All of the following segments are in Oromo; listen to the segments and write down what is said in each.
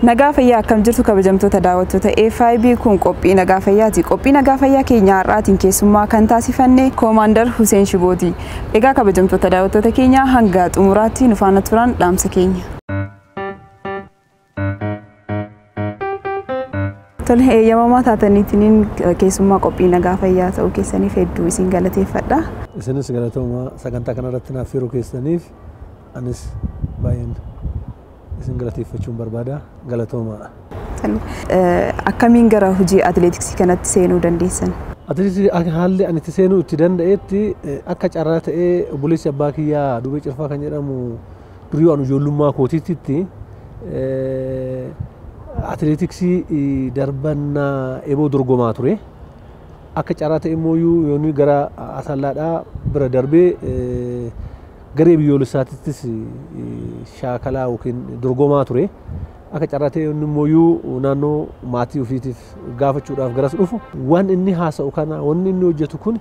Nagaa fayyaa akkam jirtu kabajamtoota daawwattoota FIB kun qophii nagaa fayyaati. Qophii nagaa fayyaa keenya har'aatiin keessummaa kan taasifne Koomaandar Huseen Shibooti. Egaa kabajamtoota daawwattoota keenya hanga xumuraatti nu faana turan dhaamsa keenya. Tole eeyyamamaa taataniitiin keessummaa qophii nagaa fayyaa ta'uu keessaniif hedduu isin galateeffadha. Isinis galatooma sagantaa kanarratti naaf yeroo keessaniif anis baay'een isin galateeffachuun barbaada. Galatooma. Akkamiin gara hojii atileetiksii kanatti seenuu dandeessan? Atileetiksii haalli ani itti seenuu itti danda'etti akka carraa ta'ee obboleessi abbaa kiyyaa Dubee Cirfaa kan jedhamu durii waan ijoollummaa kootiitti atileetiksii darbannaa eeboo dorgomaa ture. Akka carraa ta'e immoo yoonni gara asallaadhaa bira darbee garee biyyoolessaattis shaakalaa yookiin dorgomaa ture. Akka carraa ta'e immoo naannoo maatii ofiitiif gaafachuudhaaf garas dhufu waan inni haasa'u kana wanni inni hojjetu kun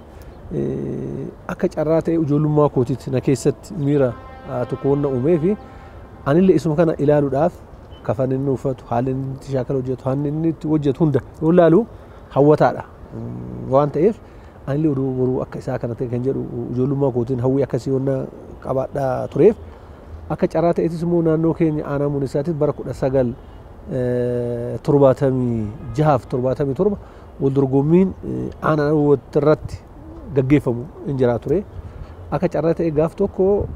akka carraa ta'e ijoollummaa kootiitti na keessatti miira tokko wanna uumee fi anillee isuma kana ilaaluudhaaf kafan inni uffatu haalli inni itti shaakala hojjetu haalli inni itti hojjetu hunda yoo ilaalu hawwataadha waan ta'eef anillee boruu akka isaa kana ta'e kan jedhu ijoollummaa kootiin hawwii akkasii wanna qabaadhaa tureef akka carraa ta'etis immoo naannoo keenya aanaa munisaatis bara 1976 wal dorgommiin aanaa irratti gaggeeffamu hin jira ture. Akka carraa ta'e gaaf tokko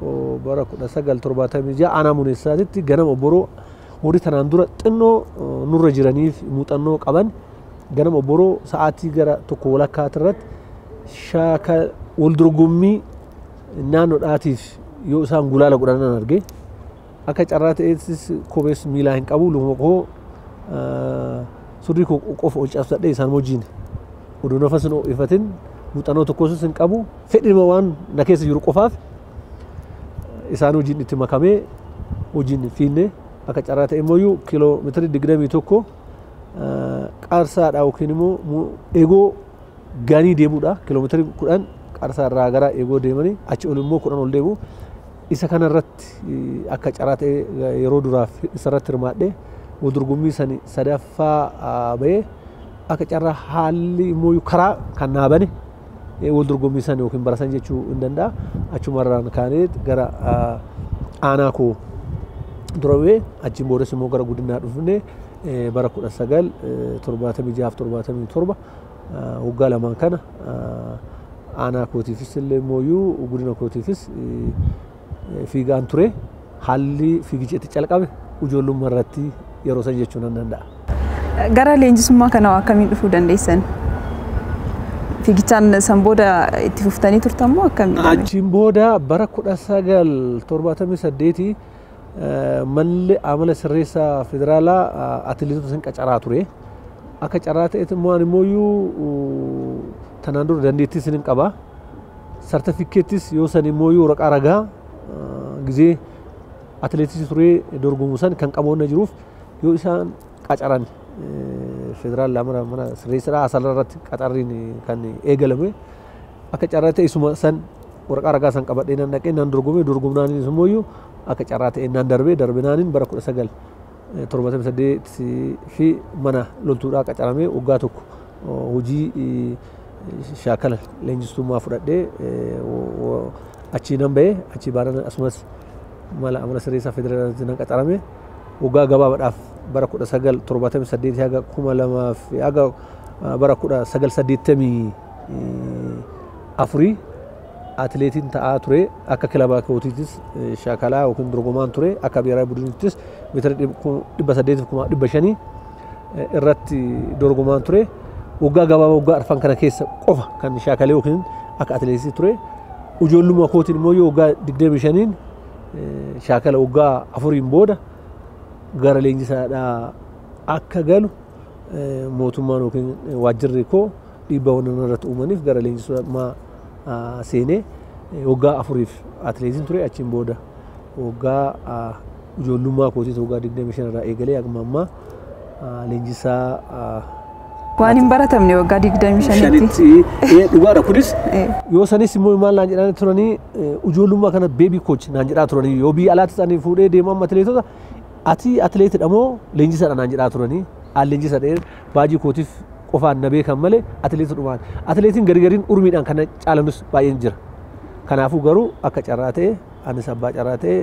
bara 1976 aanaa munisaatitti ganama boroo horii tanaan dura xinnoo nurra jiraniif muuxannoo qaban ganama boroo sa'aatii gara tokko walakkaati irratti shaakala wal dorgommii naannoodhaatiif yoo isaan gulaala godhanan arge akka carraa ta'eettis kophees miilaa hin qabu luma koo surrii koo qofa ol cabsadhee isaan wajjin oduu nafas hin ho'ifatin muuxannoo tokkos hin qabu fedhima waan na keessa jiru qofaaf isaan wajjin itti makamee wajjin fiinne akka carraa ta'e immoo kiiloomeetirii 21 qarsaadha yookiin immoo eegoo gaanii deemuudha kiiloomeetirii 10 qarsaa irraa gara eegoo deemanii achi ol immoo 10 ol deemu isa kana irratti akka carraa ta'e yeroo duraaf isarratti hirmaadhe wal dorgommii sani sadaffaa ba'ee akka carraa haalli immoo karaa kan naabane wal dorgommii sani yookiin barasan jechuu hin danda'a achumarraan kaanee gara aanaa koo durawee achiin boodas immoo gara guddinaa dhufne bara 1976-77 waggaa lamaan kana aanaa kootiifis illee immoo guddina kootiifis fiigaan ture haalli fiigicha itti calqabe ijoollummaa irratti yeroo san jechuu nan danda'a. Gara leenjisummaa kana akkamiin dhufuu dandeessan? Fiigichaan san booda itti fuftanii turtan moo akkamiin? Achiin booda bara 1978 malli amala sirreessaa federaalaa atileetota san qacaraa ture. Akka carraa ta'etti immoo tanaan dura dandeettii sin qaba. Sartifikeettis yoo san immoo waraqaa ragaa gizee atileetisii turee dorgomuu san kan qaboonna jiruuf yoo isaan qacaran federaal mana sirreessaa asalaa irratti qacarriin kan eegalame akka carraa ta'e isuma san waraqaa ragaa san qabadhee nan dhaqee nan dorgomnaanis immoo akka carraa ta'e nan darbinaanin bara 1978 fi mana loltuudhaa qacaramee waggaa tokko hojii shaakala leenjistummaa fudhadhee achii nan ba'ee achii baadana asumas mala amala sirreessaa federaalaatti nan qacarame waggaa gabaabaadhaaf bara 1978 haga 2000 haga bara 1984 atileetiin ta'aa ture akka kilabaa kootiittis shaakalaa yookiin dorgomaan ture akka biiraa budinittis meetira 800-500 irratti dorgomaan ture. Waggaa gabaabaa waggaa arfan kana keessa qofa kan shaakalee yookiin akka atileetii ture. Ijoollummaa kootiin immoo waggaa 25 shaakala waggaa 4 booda gara leenjisaadhaa akka galu mootummaan yookiin waajjirri koo dhiibbaa waan irratti uumaniif gara leenjisummaa seenee waggaa 4 atileetiin ture achiin booda waggaa ijoollummaa kootiin waggaa 25 irraa eegalee amma ammaa leenjisaa waan hin baratamne waggaa 25tti dhugaadha kunis yoo sanis immoo maal naan jedhan turanii ijoollummaa kana beebii kooch naan jedhaa turanii yoo biyya alaatti isaanii fuudhee deeman atileetota ati atileetidha moo leenjisaadha naan jedhaa turanii leenjisadha baajii kootiif qofaan na beekan malee atileetidhumaan atileetiin gargariin urmiidhaan kana caalanus baay'een jira. Kanaafuu garuu akka carraa ta'e anis abbaa carraa ta'e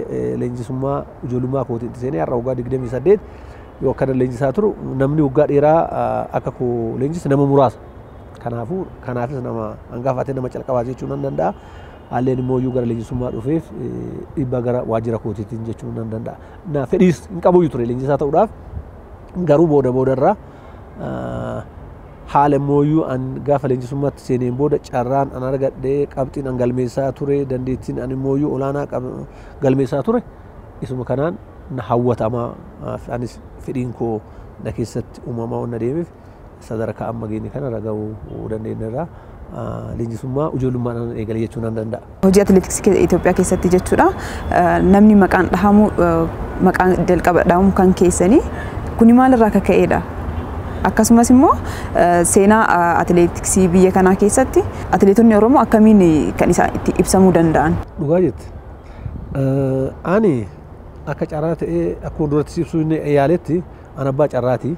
leenjisummaa ijoollummaa kootiin seenee har'a waggaa 28 yoo akkana leenjisaa turu namni waggaa dheeraa akka koo leenjisa nama muraasa. Kanaafis nama hangafa ta'e nama calqabaa jechuu nan danda'a. Haalleen immoo iyyuu gara leenjisummaa dhufeef dhiibbaa gara waajjira kootiitiin jechuu nan danda'a. Na fedhiis hin qabu ture leenjisaa ta'uudhaaf garuu boodarraa haala immoo iyyuu an gaafa leenjisummaatti seeneen booda carraan an argadhee qabxiin an galmeessaa ture dandeettiin an immoo iyyuu olaanaa galmeessaa ture isuma kanaan na hawwatamaa anis fedhiin koo na keessatti uumamaa waan deemeef sadarkaa amma geenye kana raga'uu dandeenyerra. Leenjisummaa ijoollummaadhaan eegalee jechuu nan danda'a. Hojii atileetiksii Itoophiyaa keessatti jechuudha. Namni maqaan dhahamu maqaan jalqaba dhahamu kan keessanii kuni maalirraa akka ka'edha? Akkasumas immoo seenaa atileetiksii biyya kanaa keessatti atileetonni Oromoo akkamiin kan isaan itti ibsamuu danda'an? Dhugaa jette. Ani akka carraa ta'ee akkuma duratti ibsuu yaaletti an abbaa carraati.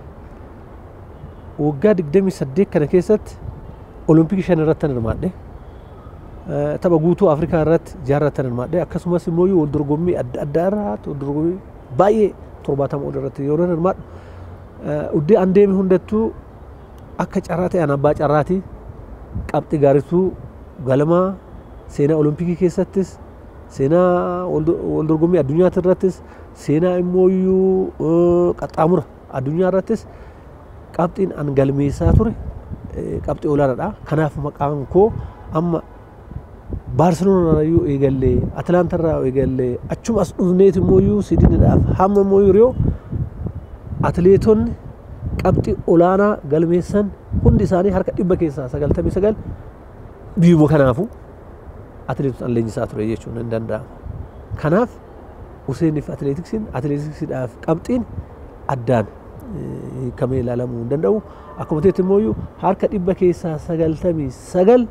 Waggaa 28 kana keessatti Olompikii 5 irratti hirmaadhe. Tapha guutuu Afrikaa irratti 6 irratti hirmaadhe. Akkasumas immoo wal dorgommii adda addaa irratti wal dorgommii baay'ee 70 ol irratti yeroo hirmaadhu. Uddee an deeme hundattuu akka carraa ta'e an abbaa carraati. Qabxii gaariitu galmaa seenaa Olompikii keessattis seenaa wal dorgommii addunyaa irrattis seenaa immoo qaxxaamura addunyaa irrattis qabxiin an galmeessaa ture. Qabxii olaanaadha. Kanaaf maqaan koo amma Baarseloonaa iyyuu eegallee Atilaantarraa eegallee achuma as dhufneet immoo iyyuu Siidiniidhaaf hamma immoo yeroo atileetonni qabxii olaanaa galmeessan hundi isaanii harka 100 keessaa 99 biyyuma kanaafu atileetota an leenjisaa ture jechuun hin danda'amu. Kanaaf Huseeniif atileetiksiidhaaf qabxiin addaan kamee ilaalamuu hin danda'u. Akkuma ta'etti immoo harka 100 keessaa 99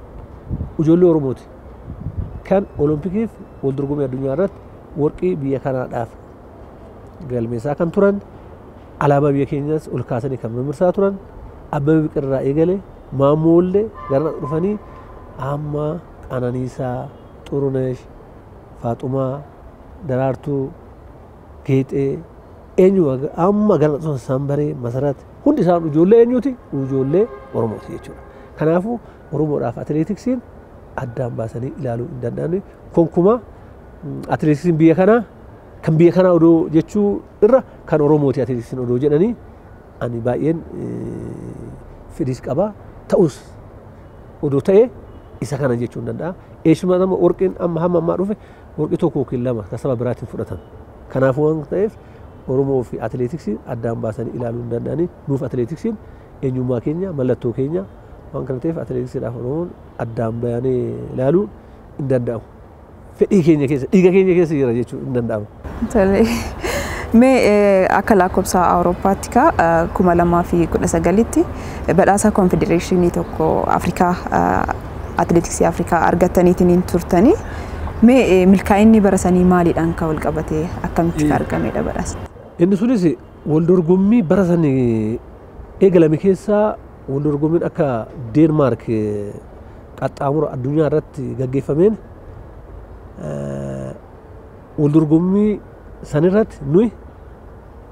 ijoollee Oromooti. Kan Oloompikiif wal dorgommii addunyaa irratti warqii biyya kanaadhaaf galmeessaa kan turan alaabaa biyya keenyaas ol kaasanii kan mirmirsaa turan Abbabee Biqilaa eegale Maammoollee gara dhufanii amma Qananiisaa, Xurunesh, Faaxumaa, Daraartuu, Geexee eenyu amma gara dhufan Sambaree, Masarat hundi isaan ijoollee eenyuti? Ijoollee Oromooti jechuudha. Kanaafuu Oromoodhaaf atileetiksiin addaan baasanii ilaaluu hin danda'ani. Konkuma atileetiksiin biyya kanaa kan biyya kanaa odoo jechuu irra kan Oromooti atileetiksiin odoo jedhanii ani baay'een fedhiis qaba. Ta'us odoo ta'e isa kana jechuu hin danda'a. Eessumaa nama warqiin amma hamma ammaa dhufe warqii tokko yookiin lama kan saba biraatiin fudhatan. Kanaafuu waan ta'eef Oromoo fi atileetiksiin addaan baasanii ilaaluu hin danda'ani. Nuuf atileetiksiin eenyummaa keenya mallattoo keenya waan kana ta'eef atileetiksiidhaaf Oromoon addaan baanee ilaaluu hin danda'amu. Fedhii keenya keessa dhiiga keenya keessa jira jechuun hin danda'amu. Tolee. Mee akka lakkoofsa Awurooppaatti 2019tti badhaasa Konfedereeshinii Afrikaa atileetiksii Afrikaa argattaniitiin turtanii. Mee milkaa'inni barasanii maaliidhaan kan wal qabatee akkamitti argamedha badhaasni? Inni sunis wal dorgommii barasanii eegalame keessaa wal dorgommiin akka Deenmaark qaxxaamura addunyaa irratti gaggeeffameen wal dorgommii sanirratti nuyi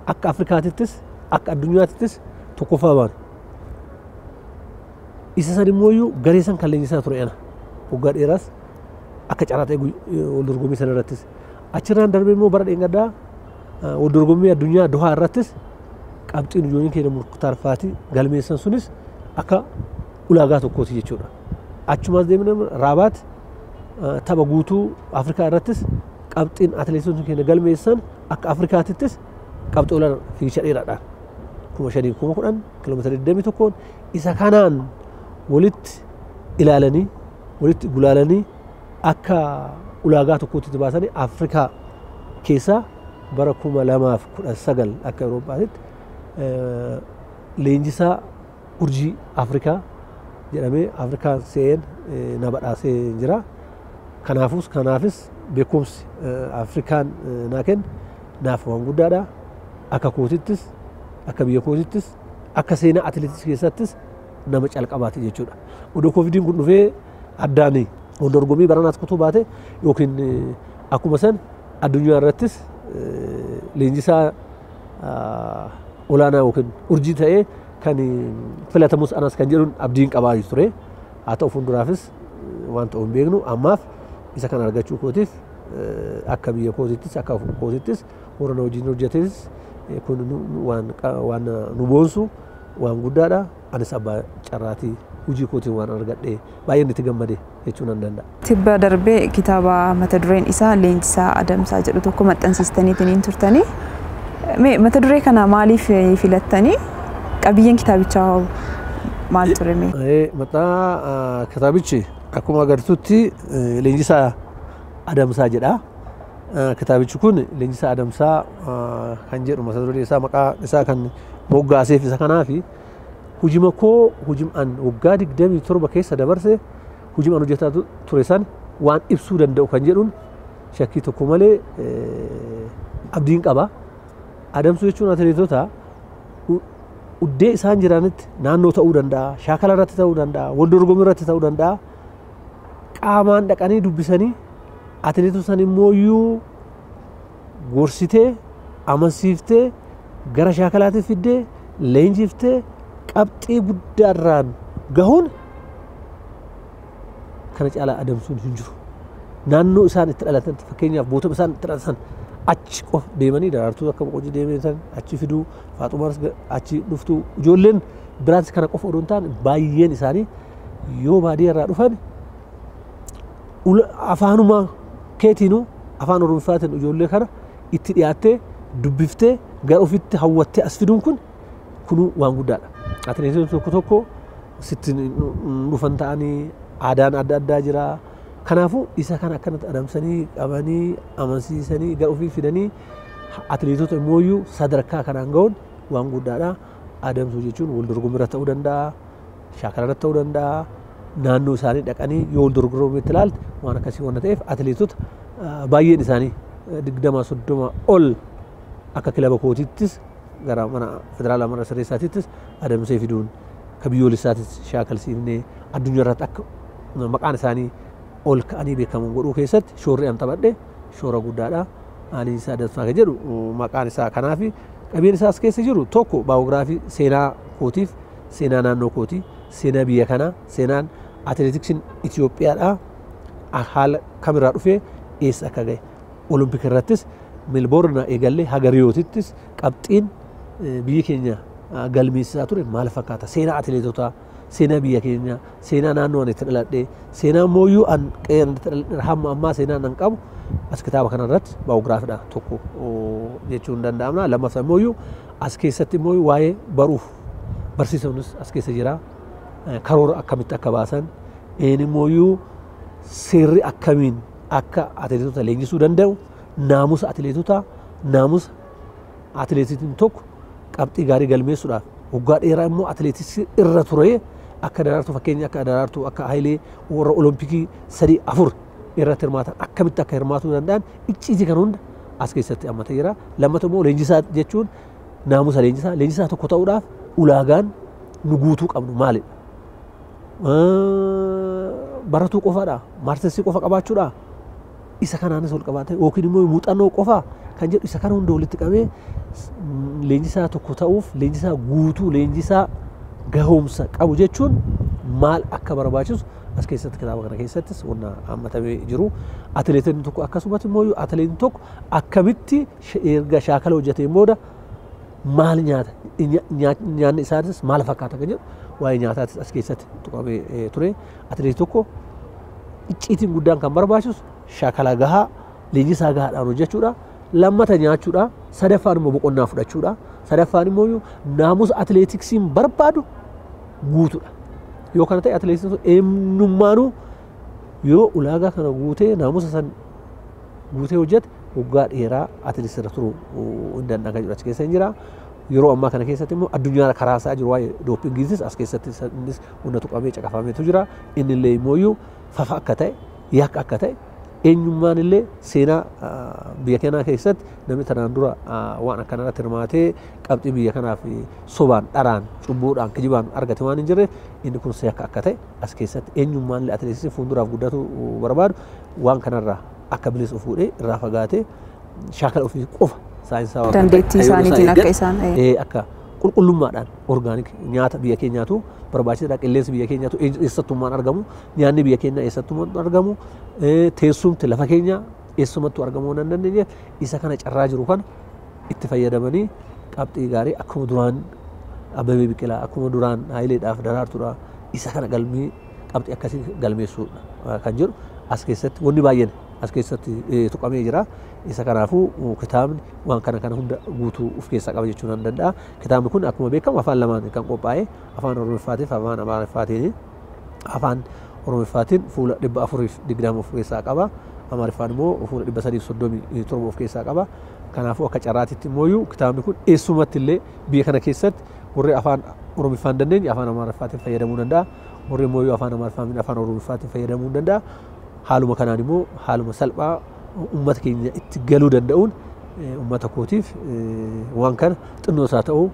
akka Afrikaatittis akka addunyaatittis tokkoffaa baane. Isa san immoo garee san kan leenjisaa ture ana waggaa dheeraas akka carraa ta'e wal dorgommii sanarrattis achirraan darbee immoo bara dheengaddaa wal dorgommii addunyaa Dohaa irrattis qabxiin ijoolleen keenya Muktaar Faatii galmeessan sunis akka ulaagaa tokkooti jechuudha. Achumaas deemnee Raabaat tapha guutuu Afrikaa irrattis qabxiin atileetonni keenya galmeessan akka Afrikaatittis qabxii olaanaa fiigicha dheeraadhaan 5,000 10,000 kiiloomeetira 21 isa kanaan walitti ilaalanii walitti gulaalanii akka ulaagaa tokkotti baasanii Afrikaa keessaa bara 2019 akka Awurooppaatitti leenjisaa urjii Afrikaa jedhamee Afrikaan seen na badhaasee jira. Kanaafis beekumsi Afrikaan naa kennu naaf waan guddaadha. akka kootittis akka biyya kootittis akka seenaa atileetiks keessattis nama calqabaati jechuudha. Odoo koovidiin kun dhufee addaan wal dorgommii baranaas kutuu baate yookiin akkuma san addunyaa irrattis leenjisaa olaanaa yookiin urjii ta'ee kan filatamus anas kan jedhuun abdiin qabaa ture. Haa ta'u fuulduraafis waan ta'u hin beeknu ammaaf isa kan argachuu kootiif akka biyya kootittis akka kootittis warra hojiin hojjetes kun waan nu boonsu waan guddaadha. Anis abbaa carraatii hojii kootiin waan argadhe baay'een itti gammade jechuun nan danda'a. Tibba darbee kitaaba mata dureen isaa Leenjisaa Adamsaa jedhu tokko maxxansiistaniitiin turtanii. Mata duree kana maaliif filattanii? Qabiyyeen kitaabichaa maal ture? Mata kitaabichi akkuma agartutti Leenjisaa Adamsaa jedha. Kitaabichi kun Leenjisaa Adamsaa kan jedhu mata duree isaa maqaa isaa kan moggaaseef isa kanaafi hujima koo hujimaan waggaa 27 keessa dabarse hujimaan hojjetaa ture san waan ibsuu danda'u kan jedhuun shakkii tokko malee abdiin qaba. Adamsuu jechuun atileetota uddee isaan jiranitti naannoo ta'uu danda'a, shaakala irratti ta'uu danda'a, wal dorgommii irratti ta'uu danda'a. Qaamaan dhaqanii dubbisanii atileetota san immooyyuu gorsitee, amansiiftee, gara shaakalaatti fiddee, leenjiftee qabxii guddaarraan gahuun kana caalaa adamsuun hin jiru. Naannoo isaan itti dhalatan fakkeenyaaf bootama isaan itti dhalatan achi qof deemanii daraartuu akka boqojii deeman achi fiduu faaxumaas achi dhuftuu ijoolleen biraatis kana qofa odoo hin taane baay'een isaanii yoo baadiyyaa irraa dhufan afaanuma keetiinuu afaan oromifaatiin ijoollee kana itti dhiyaattee dubbiftee gara ofitti hawwattee as fiduun kun waan guddaadha. Atileetonni tokko tokko sitti dhufan ta'anii aadaan adda addaa jira. Kanaafuu isa kana akkanatti adamsanii qabanii amansiisanii gara ofii fidanii atileetota immooyyuu sadarkaa kanaan ga'uun waan guddaadha. Adamsuu jechuun wal dorgommii irratti ta'uu danda'a, shaakala irratti ta'uu danda'a, naannoo isaanii dhaqanii yoo wal dorgommiitti ilaalte waan akkasii waan ta'eef atileetota baay'een isaanii 20-30 ol akka kilaba kootittis gara mana federaalaa mana sirreessaattis adamsee fiduun ka biyyoolessaattis shaakalsiifnee addunyaa irratti akka maqaan isaanii ol ka'anii beekaman godhuu keessatti shoorri an taphadhe shoora guddaadha. Leenjisaa Adamsaa kan jedhu maqaan isaa kanaafi qabeen isaas keessa jiru tokko baayogiraafii seenaa kootiif seenaa naannoo kootii seenaa biyya kanaa seenaan atileetiksiin Itoophiyaadha haala kamirraa dhufee eessa akka gahe olompik irrattis Melbourne eegallee haga Riyootittis qabxiin biyyi keenya galmeessisaa ture maal fakkaata seenaa atileetotaa seenaa biyya keenya seenaa naannoo ani itti dhaladhe seenaa mooyyuu an hamma ammaa seenaa nan qabu as kitaaba kanarratti baayogiraafiidha tokko jechuun danda'amna. Lammaffaa mooyyuu as keessatti mooyyuu waa'ee baruuf barsiisuunis as keessa jira. Karoora akkamitti akka baasan mooyyuu seerri akkamiin akka atileetota leenjisuu danda'u naamusa atileetotaa naamusa atileetiin tokko qabxii gaarii galmeessuudhaaf waggaa dheeraa immoo atileetiksii irra ture akka daraartuu fakkeenya akka daraartuu akka Hayilee warra olompikii 3-4 irratti hirmaatan akkamitti akka hirmaatuu danda'an icciitii kan hunda as keessatti hammatee jira. Lammataa immoo leenjisaa jechuun naamusa leenjisaa tokko ta'uudhaaf ulaagaan nu guutuu qabnu maalidha? Baratuu qofaadha? Maartesii qofa qabaachuudha? Isa kanaanis ol qabaatee yookiin immoo muuxannoo qofa kan jedhu isa kana hunda walitti qabee leenjisaa tokko ta'uuf leenjisaa guutuu leenjisaa gahoomsa qabu jechuun maal akka barbaachisu as keessatti kitaaba kana keessattis wanna hammatamee jiru. Atileetonni tokko akkasumas immoo atileetiin tokko akkamitti erga shaakala hojjeteen booda maal nyaata nyaanni isaatis maal fakkaata kan jedhu waa'ee nyaataatis as keessatti tuqamee ture. Atileetii tokko icciitiin guddaan kan barbaachisu shaakala gahaa leenjisaa gahaadhaan hojjechuudha. Lammata nyaachuudha. Sadaffaan immoo boqonnaa fudhachuudha. Sadaffaan immoo naamusa atileetiksiin barbaadu guutuudha. Yoo kana ta'e atileetiksiin eenyummaanuu yoo ulaagaa kana guutee naamusa san guutee hojjete waggaa dheeraa atileetiksii irra turuu hin danda'a kan jedhu achi keessa hin jira. Yeroo ammaa kana keessatti immoo addunyaa karaa isaa jiru waa'ee doopingiitis as keessatti innis hunda tuqamee caqafameetu jira. Inni illee immoo fafa akka ta'e yakka akka ta'e eenyummaan illee seenaa biyya keenyaa keessatti namni tanaan dura waan akkanarratti hirmaatee qabxii biyya kanaaf sobaan dharaan cubbuudhaan kijibaan argate waan hin jirreef inni kun seeka akka ta'e as keessatti eenyummaan illee atileetiksii fuulduraaf guddatu barbaadu waan kanarraa akka bilisa fuudhee irraa fagaatee shaakala ofii qofa saayinsawaa dandeettii isaaniitiin akka isaan akka qulqullummaadhaan orgaanik nyaata biyya keenyaatu barbaachisaadha qilleensi biyya keenyaatu eessattummaan argamu nyaanni biyya keenya eessattummaan argamu teessumti lafa keenya eessumattuu argamuu hin dandeenye isa kana carraa jiru kana itti fayyadamanii qabxii gaarii akkuma duraan Abbabee Biqilaa akkuma duraan Haayileedhaaf Daraartuudha isa kana galmii qabxii akkasii galmeessuudha kan jedhu as keessatti wanni baay'een as keessatti tuqamee jira. Isa kanaafuu kitaabni waan kana hunda guutuu of keessaa qaba jechuun nan danda'a. Kitaabni kun akkuma beekamu afaan lamaan kan qophaa'e afaan Oromoffaatiin fi afaan Amaariffaatiin. Afaan Oromoffaatiin fuula 420 of keessaa qaba. Amaariffaan immoo fuula 337 of keessaa qaba. Kanaafuu akka carraatitti immoo kitaabni kun eessumatti illee biyya kana keessatti warri afaan Oromoffaa hin dandeenye afaan Amaariffaatiin fayyadamuu danda'a. Warri immoo afaan Amaariffaatiin afaan Oromoffaatiin fayyadamuu danda'a. Haaluma kanaan immoo haaluma salphaa ummata keenya itti galuu danda'uun ummata kootiif waan kana xinnoo isaa ta'uu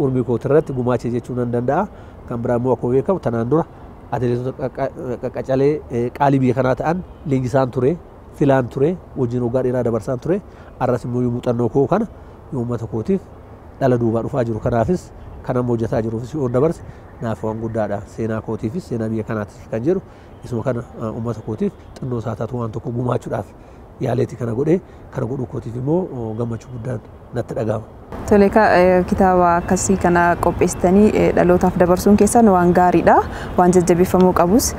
urmii kootirratti gumaache jechuun nan danda'a. Kan biraa immoo akkuma beekamu tanaan dura atileetota qacalee qaalii biyya kanaa ta'an leenjisaan ture, filaan ture, wajjin waggaa dheeraa dabarsaan ture. Arras immoo muuxannoo koo kana ummata kootiif dhala duubaa dhufaa jiru kanaafis kan amma hojjetaa jiruufis yoo dabarse naaf waan guddaadha. Seenaa kootiifis seenaa biyya kanaatiif kan jedhu isuma kana ummata kootiif xinnoo isaa taatu waan tokko gumaachuudhaaf yaaleeti kana godhee kana godhuu kootiif immoo gammachuu guddaan natti dhagahama. Tole kitaaba akkasii kana qopheessitanii dhalootaaf dabarsuun keessan waan gaariidha. Waan jajjabeeffamuu qabus.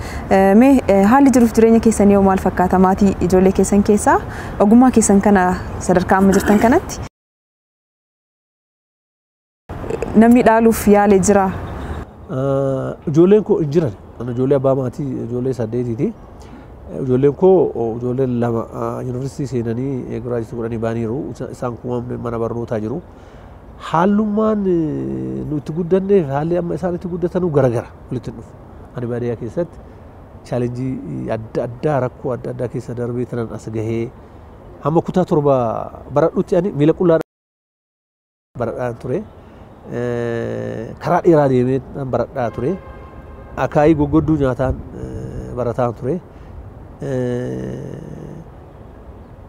Haalli jiruuf jireenya keessanii maal fakkaata? Maatii ijoollee keessan keessaa ogummaa keessan kana sadarkaa amma jirtan kanatti namni dhaaluuf yaalee jira? Ijoolleen koo hin jiran. Ijoollee abbaa maatii ijoollee 8ti. Ijoolleen koo ijoollee 2 yuunivarsiitii seenanii giraajii godhanii baaniiru. Isaan kun mana barnootaa jiru. Haalummaan nu itti guddanneef haalli amma isaan itti guddatanu garagara walitti dhufu. Ani baadiyyaa keessatti chaalenjii adda addaa rakkoo adda addaa keessa darbee tanan as gahee hamma kutaa 7 baradhutti ani miila qullaa baradhaan ture. Karaa dheeraa deemee baradhaa ture. Akaayii goggodduu nyaataan barataan ture.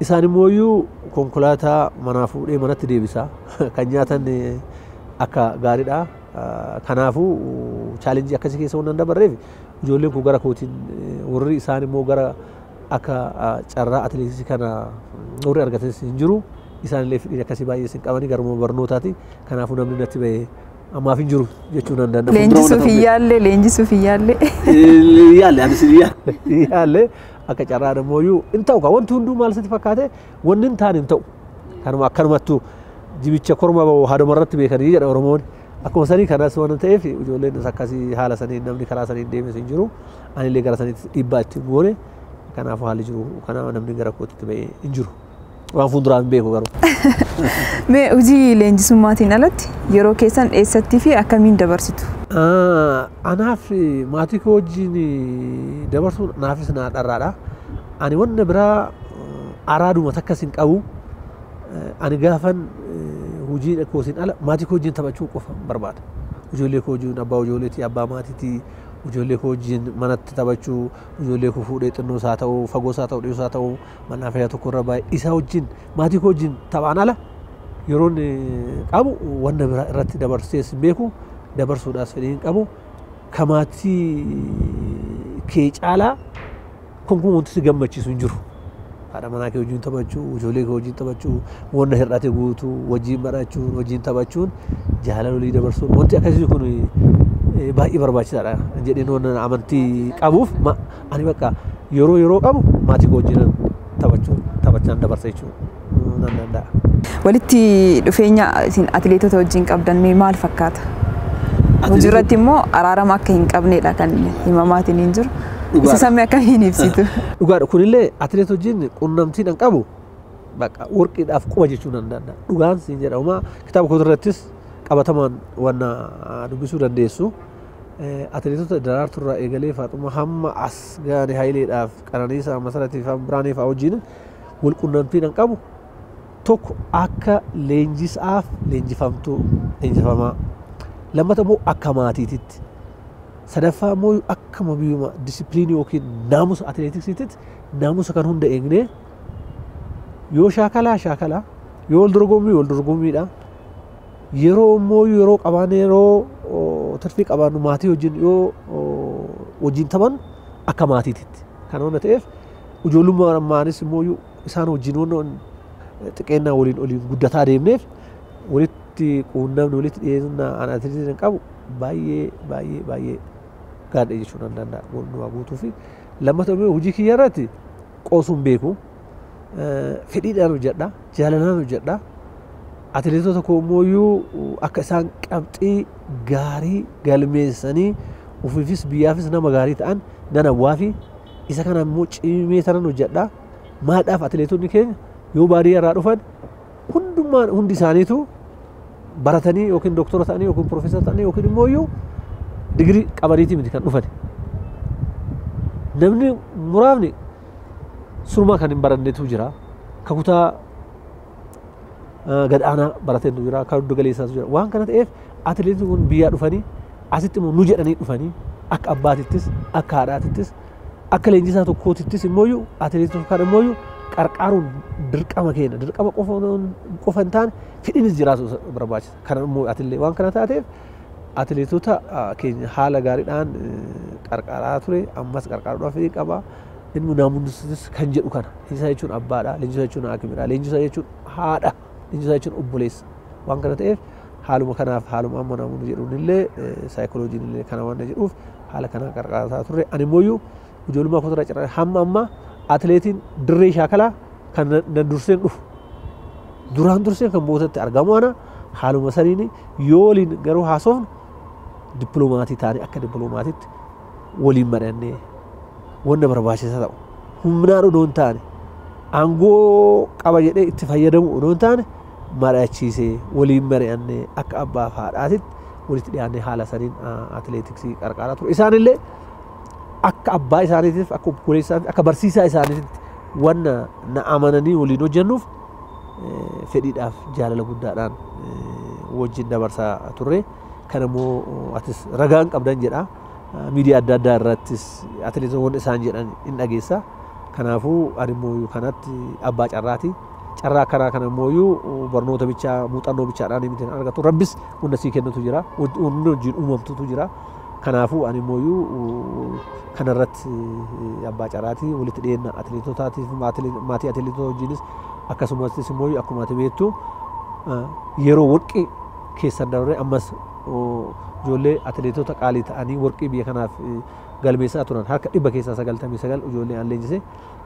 Isaan immoo konkolaataa manaa fuudhee manatti deebisaa kan nyaatan akka gaariidha. Kanaafuu chaalenjii akkasii keessa waan dabarreef ijoolleen kun gara kootiin warri isaan immoo gara akka carraa atileetiksii kana warri argatanis hin jiru. Isaanillee fedhii akkasii baay'ee sin qabanii garuma barnootaati. Kanaafuu namni natti bahee ammaaf hin jiru jechuun nan danda'a. Leenjisuuf iyyaallee. Yaalle anis yaalle akka carraa immoo hin ta'u ka wanti hunduu maal sitti fakkaate wanni hin taane hin ta'u. Kanuma akkanumattuu jibicha korma haadhuma irratti beekanii jedha Oromoon. Akkuma sanii kanas waan ta'eef ijoolleen akkasii haala sanii namni karaa sanii deemes hin jiru. Anillee gara saniitti dhiibbaa itti goone kanaafuu haalli jiru kana namni gara kootitti bahee hin jiru. Waan fuulduraan beeku garuu. Mee hojii leenjisummaatiin alatti yeroo keessan eessattii fi akkamiin dabarsitu? Anaaf maatii koo wajjin dabarsuun naafis na dharraadha. Ani wanna biraa araaduma takkas hin qabu. Ani gaafan hojii kootiin ala maatii koo wajjin taphachuu qofa barbaada. Ijoollee koo wajjin abbaa ijoolleetii abbaa maatiitii ijoollee koo wajjin manatti taphachuu ijoollee koo fuudhee xinnoo isaa ta'uu fagoo isaa ta'uu dhiyoo isaa ta'uu mannaa fayyaa tokko irra baay'ee isaa wajjin maatii koo wajjin taphaan ala yeroon qabu wanna biraa irratti dabarsees beeku dabarsuudhaas fedhii hin qabu ka maatii kee caalaa konkumoo wanti si gammachiisu hin jiru. Haadha manaa kee wajjin taphachuu ijoollee kee wajjin taphachuu wanna hir'ate guutuu wajjin barachuun wajjin taphachuun jaalala walii dabarsuun wanti akkasii kun baay'ee barbaachisaadha jedheen waan amantii qabuuf ani bakka yeroo qabu maatii koo wajjin taphachaan dabarsa jechuun nan danda'a. Walitti dhufeenya isin atileetota wajjin qabdan maal fakkaata? Hojii irratti immoo araarama akka hin qabnedha kan himamaatiin hin jiru. Isa sammee akkamiin ibsitu? Dhugaadha kunillee atileet wajjin qunnamtiin an qabu bakka warqiidhaaf quba jechuun nan danda'a. Dhugaan siin jedhama kitaaba koo irrattis qabatamaan wanna dubbisuu dandeessu. atileetota daraarturraa eegalee Faaxuma hamma as gaane Hayileedhaaf Qananiisaa Masaratiif Biraaniif wajjin wal qunnamtiin qabu tokko akka leenjisaaf leenjifamtuu leenjifamaa lammata immoo akka maatiititti sadaffaa immoo akka mabiyyuma disipiliinii yookiin naamusa atileetiksiititti naamusa kan hunda eegnee yoo shaakalaa yoo wal dorgommiidha yeroo immoo yeroo qabaanne yeroo turtii qabaannu maatii wajjin yoo wajjin taphannu akka maatiititti kan hunda ta'eef ijoollummaadhaanis immoo isaan wajjin xiqqeennaa waliin guddataa deemneef walitti quunnamni walitti dhiyeessina atileetiin qabu baay'ee gaadha jechuun an danda'a nu guutuu fi lammata immoo hojii kiyya irratti qoosuun beeku fedhiidhaan hojjedha jaalalaan hojjedha atileetota koo immoo akka isaan qabxii gaarii galmeessanii ofiifis biyyaafis nama gaarii ta'an nan hawwaa fi isa kana immoo cimee tanan hojjedha maadhaaf atileetonni keenya yoo baadiyyaa irraa dhufan hundi isaaniitu baratanii yookiin doktora ta'anii yookiin profeesara ta'anii yookiin immoo digirii qabaniitii miti kan dhufan namni muraasni surumaa kan hin baranneetu jira kakutaa gadhaanaa barateetu jira kan hunda galeessaatu jira waan kana ta'eef atileetiin kun biyyaa dhufanii asitti immoo nu jedhanii dhufanii akka abbaatittis akka haadhaatittis akka leenjisaa tokkootittis immoo atileetota kan immoo qarqaaruun dirqama keenya dirqama qofa hin taane fedhiinis jiraatu barbaachisa kan immoo atilee waan kana taateef atileetota keenya haala gaariidhaan qarqaaraa ture ammas qarqaaruudhaaf qaba inni naamusis kan jedhu kana leenjisaa jechuun abbaadha leenjisaa jechuun haakimidha leenjisaa jechuun haadha leenjisaa jechuun obboleessa waan kana ta'eef haaluma kanaaf haaluma amma naamuun jedhuun illee saayikolojiin illee kana waan jedhuuf haala kana qarqaaraa ture ani immoo ijoollummaa kootirraa cirraa hamma ammaa atileetiin dirree shaakalaa kan nan durseen dhufu duraan durseen kan bootatti argamu ana haaluma saniin yoo waliin garuu haasofnu dippiloomatii taane akka dippiloomaatiitti waliin madhannee wanta barbaachisaa ta'u humnaan odoo hin taane aangoo qaba jedhee itti fayyadamu odoo hin taane madhachiisee waliin mari'annee akka abbaa fi haadhaatitti walitti dhiyaannee haala saniin atileetiksii qarqaaraa ture isaanillee akka abbaa isaaniitiif akka obboleessaatiif akka barsiisaa isaaniititti wanna na amananii waliin hojjennuuf fedhiidhaaf jaalala guddaadhaan wajjin dabarsaa turre kan immoo atis ragaan qabdan jedha miidiyaa adda addaa irrattis atileetonni isaan jedhan hin dhageessa kanaafuu ani immoo kanatti abbaa carraati carraa kanaa kana immoo barnoota bichaa muuxannoo bichaadhaan miti argatu rabbis hunda sii kennutu jira hunda wajjin uumamtutu jira kanaafuu ani immoo kanarratti abbaa carraati walitti dhiyeenya atileetotaatiif maatii atileetota wajjinis akkasumas immoo akkuma ati beektu yeroo warqii keessan dabarre ammas ijoollee atileetota qaalii ta'anii warqii biyya kanaaf galmeessaa turan harka 199 ijoollee aan leenjise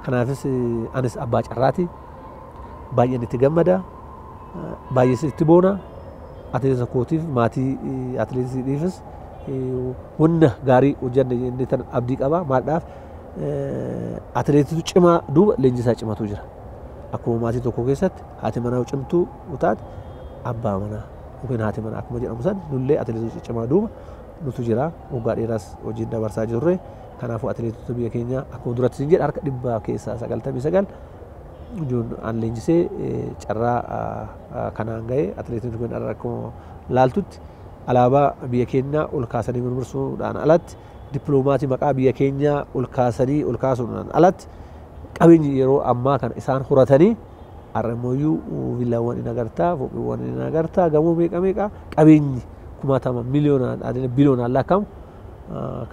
kanaafis anis abbaa carraati baay'een itti gammada baay'ees itti boona atileetota kootiif maatii atileetiksiitiifis wanta gaarii hojjanne jennee tan abdii qaba maadhaaf atileetitu cimaa duuba leenjisaa cimatu jira akkuma maatii tokko keessatti haati manaa cimtuu utaate abbaa manaa yookiin haati manaa akkuma jedhamu san nullee atileetitu cimaa duuba nutu jira waggaa dheeraas hojiin dabarsaa jirre kanaafuu atileetota biyya keenya akkuma duratti sin jedha harka 100 keessaa 99 ijoon aan leenjisee carraa kanaan ga'ee atileetonni kun akkuma laaltutti alaabaa biyya keenya ol kaasanii mirmirsuudhaan alatti dippiloomatii maqaa biyya keenya ol kaasanii ol kaasuudhaan alatti qabeenyi yeroo ammaa kana isaan horatanii arramooyyuu viillaawwan hin agartaa fooqiiwwan hin agartaa gamoo meeqa qabeenyi kumaatama miliyoonaan biliyoonaan lakkaa'amu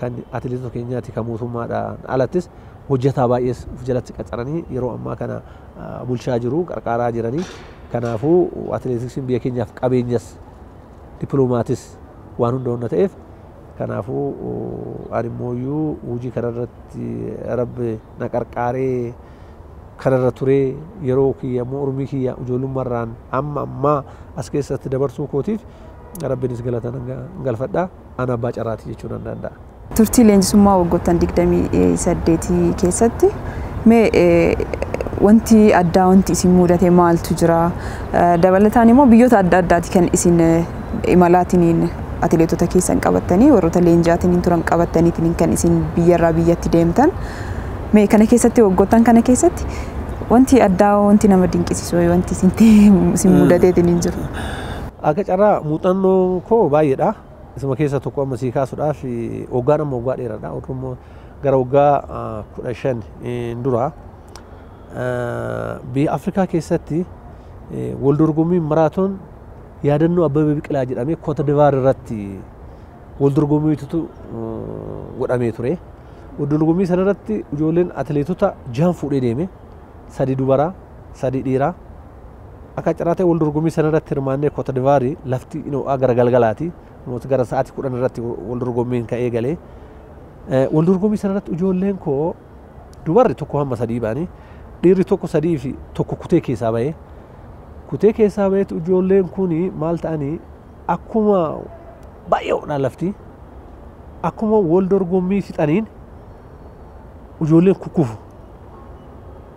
kan atileetota keenyaati kan mootummaadhaan alattis hojjetaa baay'ees of jalatti qacaranii yeroo ammaa kana bulchaa jiru qarqaaraa jiranii kanaafuu atileetiksiin biyya keenyaaf qabeenyas dippiloomaatiis waan hunda hunda ta'eef kanaafuu ani immoo hojii kanarratti rabbi na qarqaaree kanarra turee yeroo kiyya immoo urmii kiyya ijoollummaarraan amma ammaa as keessatti dabarsuu kootiif rabbinis galata galfadha ana abbaa carraati jechuun nan danda'a. Turtii leenjisummaa waggoottan 28 keessatti mee wanti addaa wanti isin mudate maaltu jira dabalataan immoo biyyoota adda addaati kan isin imalaatiin atileetota keessan qabattanii warroota leenjaatiin turan qabattaniitiin kan isin biyyarraa biyyatti deemtan mee kana keessatti waggoottan kana keessatti wanti addaa wanti nama dinqisiisu wanti isin mudateetiin hin jiru. Akka carraa muuxannoo koo baay'eedha. Isuma keessa tokko amma sii kaasuudhaaf waggaan amma waggaa dheeraadha. Orommoo gara waggaa 15 dura biyya Afrikaa keessatti wal dorgommii maraatoon yaadannoo Abbabee Biqilaa jedhamee Konfedereeshinii irratti wal dorgommiitu godhamee ture. Wal dorgommii sana irratti ijoolleen atileetota 6 fuudhee deeme. 3 dubaraa, 3 dhiiraa. Akka carraa ta'e wal dorgommii sana irratti hirmaannee Konfedereeshinii lafti gara galgalaati. Gara sa'aatii 10 irratti wal dorgommiin ka'ee galee. Wal dorgommii sana irratti ijoolleen koo dubarri tokko hamma 3 baanii dhiirri tokko 3 fi tokko kutee keessaa bahee. Kutee keessaa baheetu ijoolleen kuni maal ta'anii akkuma baay'eedhaan lafti akkuma wal dorgommii fixaniin ijoolleen kukkufu.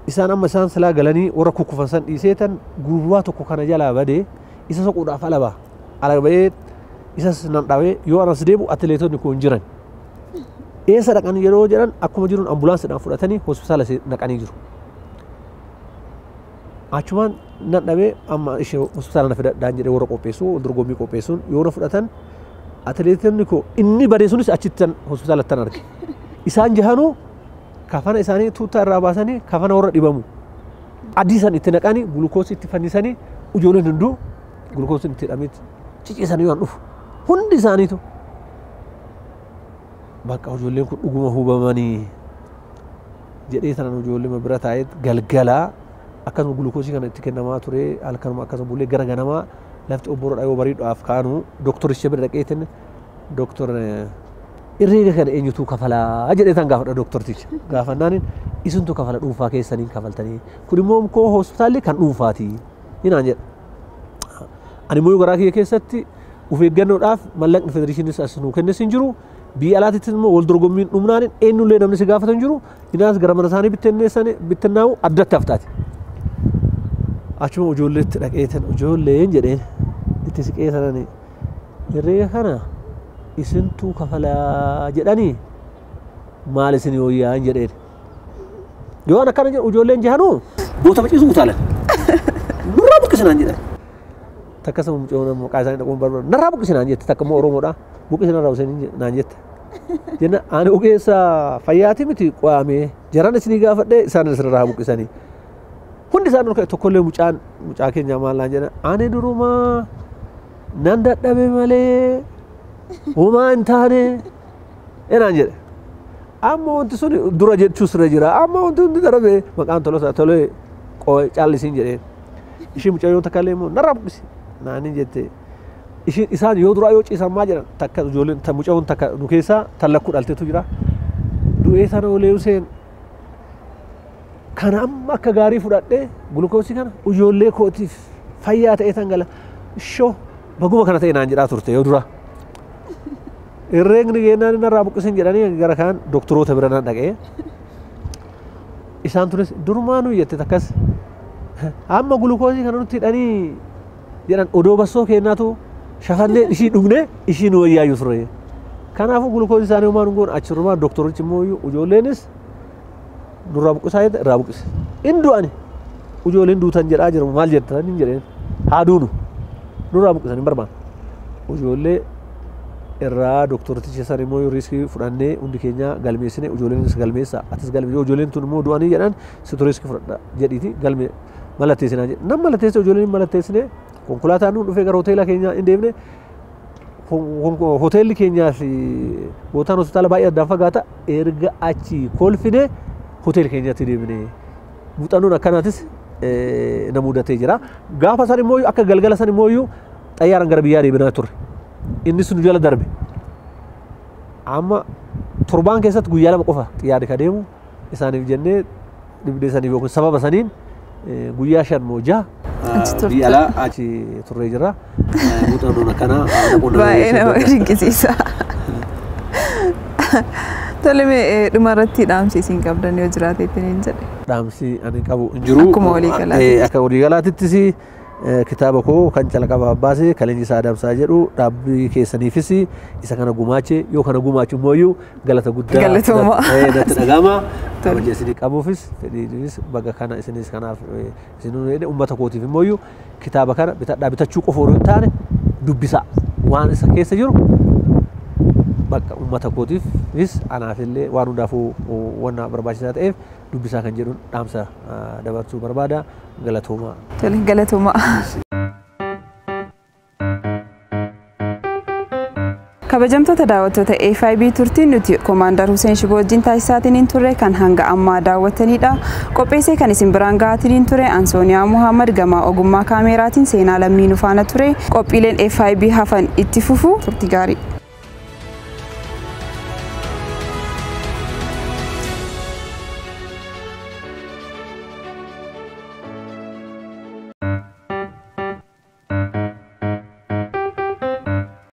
Isaan amma isaan silaa galanii warra kukkufan san dhiiseetan gurbaa tokko kana jalaa badee isa soquudhaaf ala bahee isas nan dhawee yoo anas deemu atileetonni kun hin jiran. Eessa dhaqan yeroo jedhan akkuma jiruun ambulaansiidhaan fudhatanii hospitaala naqanii jiru. Achumaan nan dhawee amma ishee hospitaala na fidadhaan jedhee warra qopheessu wal dorgommii qopheessuun yoo na fudhatan atileetonni koo inni badee sunis achitti hospitaalatti arge. Isaan jahanuu kafana isaanii tuuttaa irraa baasanii kafana warra dhibamu. Adii san itti naqanii gulukoosii itti fannisanii ijoolleen hunduu gulukoosiin itti hidhamee ciciisanii waan dhufu. Hundi isaaniitu bakka ijoolleen kun dhuguma hubamanii jedhee sanan ijoollee bira taa'ee galgalaa akkasuma gulukoosii kana itti kennamaa ture halkanuma akkasuma bullee gara ganamaa lafti obborodha yoo bariidhaaf kaanu dooktoricha bira dhaqeetin dooktor irreega kana eenyutu kafalaa jedhee tan gaafadha dooktorticha gaafannaanin isintu kafala dhuunfaa keessaniin kafaltanii kun immoo koo hospitaalli kan dhuunfaati hinaan jedha. Ani immoo garaa kiyya keessatti of eeggannoodhaaf mallaqni federeeshiniis as nuu kennes hin jiru. Biyya alaatiitti immoo wal dorgommiin dhumnaanin eenyullee namni si gaafatu hin jiru. Inaas gara mana isaanii bittinnaa'u addatti haftaati. Achuma ijoolleetti dhaqeetan ijoolleen jedheen itti siqee sanani herreega kana isintu kafalaa jedhanii maal isin hooyyaan jedheen. Yoo akkana jedhu ijoolleen jahanuu boota maciisuu utaalan. Nurraa buqqisinaan jedhan. Takkasuma mucoon maqaa isaanii dhaquun barbaadu narraa buqqisinaan jette takka immoo Oromoodha buqqisinarraa Huseen naan jette. Jenna ani ogeessa fayyaati miti qo'amee jaran isinii gaafadhee isaan isirraa buqqisanii. Hundi isaan tokkollee mucaa keenya maal naan jedhan ani durumaa nan dadhabe malee homaa hin taane enaan jedhe. Amma wanti sun dura jechuus irra jira amma wanti hundi darabee maqaan tolee caallisiin jedheen. Ishii mucayyoo takka illee immoo narraa buqqisi naanii jette. Isaan yoo duraa yoo ciisan maa jedhan takka ijoolleen mucayyoon takka nu keessaa tallakkuu dhalteetu jira. Du'ee sana olee Huseen kana amma akka gaarii fudhadhee gulukoosii kana ijoollee kootiif fayyaa ta'ee tan gala shoo baguma kana ta'e naan jedhaa turte yoo dura. Herreegni geennaan narraa buqqisin jedhanii gara kaan doktoroota bira naan dhaqee. Isaan tunis durumaanuu jette takkas amma gulukoosii kana nutti hidhanii jedhan odoo bassoo kennaatu shafannee ishii dhugne ishii nu wayyaayyuu ture. Kanaafuu gulukoosii isaanii homaa nu goon achirrumaa doktorichi immoo ijoolleenis nurraa buqqisaa jedhe irraa buqqise. Inni du'ani ijoolleen duutan jedhaa jiru maal jettan hin jedheen haa duunu nurraa buqqisan hin barbaanne. Ijoollee irraa doktortichi san immoo riiskii fudhannee hundi keenya galmeessine ijoolleenis galmeessa atis galmeessa ijoolleen tun immoo du'anii jedhan situ riiskii fudhadha jedhiiti galmee mallatteessinaa jedhe. Nam mallatteesse ijoolleen mallatteessine konkolaataan nuun dhufee gara hoteela keenyaa hin deemne hoteelli keenyaa fi bootaan hospitaala baay'ee addaan fagaata erga achi kolfine hoteela keenyaatti deemne muuxannoon akkanaatis na mudatee jira. Gaafa san immoo akka galgala san immoo xayyaaraan gara biyyaa deebinaa turre. Inni sun jala darbe. Amma torbaan keessatti guyyaa lama qofa xiyyaarri ka deemu isaaniif jennee dhibdee saniif yookiin sababa saniin guyyaa 5 moo 6 biyya alaa achi turree jira. Muuxannoon akkanaa baay'ee nama dinqisiisa. Toleme dhumarratti dhaamsi isin qabdan yoo jiraateetti hin jedhe. Dhaamsi ani qabu hin jiru. Akkuma walii galaatti. Akka walii galaatittis kitaaba koo kan calqaba baase kan Leenjisaa Adamsaa jedhu dhaabbii keessaniifis isa kana gumaache yoo kana gumaachu immoo galata guddaa natti dhagahama. Kabaja isinii qabuufis fedhiinis bakka kana isinis kanaaf isin uummata kootiif immoo kitaaba kana bitachuu qofa osoo hin taane dubbisaa waan isa keessa jiru bakka uummata kootiifis anaafillee waan hundaafuu waan barbaachisaa ta'eef dubbisaa kan jedhuun dhaamsa dabarsuu barbaada. Galatooma. Galatooma. Kabajamtoota daawwattoota FIB turtiin nuti Koomaandar Huseen Shiboo wajjin taasisaatiin turre kan hanga ammaa daawwattanidha. Qopheessee kan isin biraan ga'aatiin ture Ansooniyaa Muhammad gamaa ogummaa kaameraatiin seenaa lammii nu faana ture. Qophiileen FIB hafan itti fufu turtii gaarii.